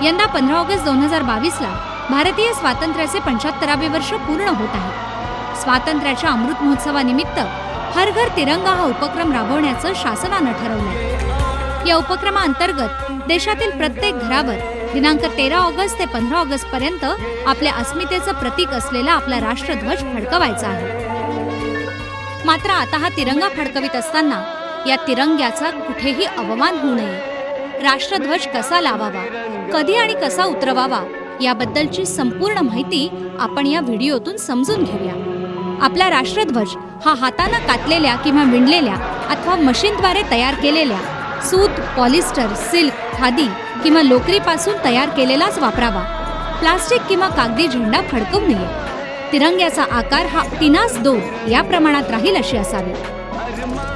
यंदा 15 ऑगस्ट 2022ला भारतीय स्वातंत्र्याचे 75वे वर्ष पूर्ण होत आहे। स्वातंत्र्याच्या अमृत महोत्सवानिमित्त हर घर तिरंगा हा उपक्रम राबवण्याचं शासनानं ठरवलं। या उपक्रमाअंतर्गत देशातील प्रत्येक घरावर दिनांक 13 ऑगस्ट ते 15 ऑगस्ट पर्यंत आपल्या अस्मितेचं प्रतीक असलेला आपला राष्ट्रध्वज फडकवायचा आहे। मात्र आता हा तिरंगा फडकवित असताना या तिरंग्याचा कुठेही अवमान होऊ नये। राष्ट्रध्वज कसा लावावा, कधी आणि कसा उतरवावा याबद्दलची संपूर्ण माहिती आपण या व्हिडिओतून समजून घेऊया। आपला राष्ट्रध्वज हा हाताने कातलेल्या किंवा विणलेल्या अथवा मशीनद्वारे तयार केलेल्या सूत, पॉलिस्टर, सिल्क, खादी किंवा लोकरीपासून तयार केलेलाच वापरावा। प्लास्टिक किंवा कागदी झेंडा फडकवू नये। तिरंग्याचा आकार हा 3:2 या प्रमाणात राहील अशी असावी।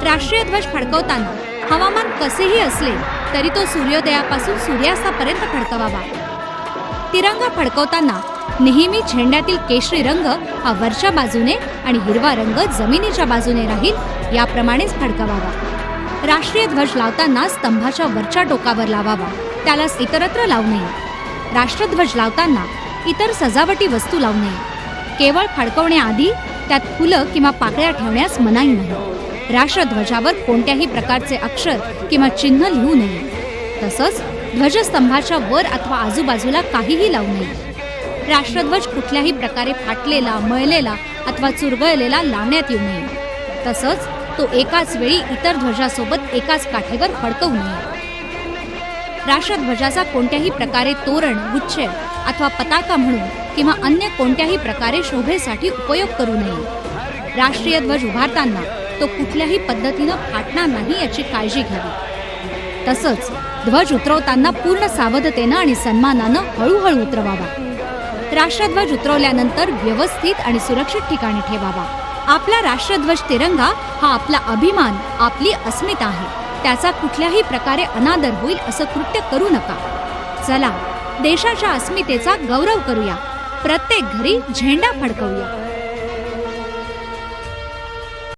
राष्ट्रीय ध्वज फडकवताना हवामान कसेही असले तरी तो सूर्योदयापासून सूर्यास्तापर्यंत फडकवावा। तिरंगा फडकवताना नेहमी झेंड्यातील केशरी रंग हा वरच्या बाजूने आणि हिरवा रंग जमिनीच्या बाजूने राहील याप्रमाणेच फडकवावा। राष्ट्रीय ध्वज लावताना स्तंभाच्या वरच्या टोकावर लावावा, त्याला इतरत्र लावू नये। राष्ट्रध्वज लावताना इतर सजावटी वस्तू लावू नये। केवळ फडकवण्याआधी त्यात फुलं किंवा पाकळ्या ठेवण्यास मनाई नाही। राष्ट्रध्वजावर कोणत्याही प्रकारचे अक्षर किंवा चिन्ह लिहू नये। तसंच ध्वजस्तंभाच्या वर अथवा आजूबाजूला काहीही लावू नये। राष्ट्रध्वज कुठल्याही प्रकारे फाटलेला, मळलेला अथवा चुरगळलेला लावण्यात येऊ नये। तसंच तो एकाच वेळी इतर ध्वजासोबत एकाच काठेवर फडकवू नये। राष्ट्रध्वजाचा कोणत्याही प्रकारे तोरण, गुच्छ अथवा पताका म्हणून किंवा अन्य कोणत्याही प्रकारे शोभेसाठी उपयोग करू नये। राष्ट्रीय ध्वज उभारताना तो कुठल्याही पद्धतीनं फाटणार नाही याची काळजी घ्यावी। तसंच ध्वज उतरवताना पूर्ण सावधतेनं आणि सन्मानानं हळूहळू उतरवावा। राष्ट्रध्वज उतरवल्यानंतर व्यवस्थित आणि सुरक्षित ठिकाणी ठेवावा। आपला राष्ट्रध्वज तिरंगा हा आपला अभिमान, आपली अस्मिता आहे। त्याचा कुठल्याही प्रकारे अनादर होईल असं कृत्य करू नका। चला, देशाच्या अस्मितेचा गौरव करूया। प्रत्येक घरी झेंडा फडकवूया।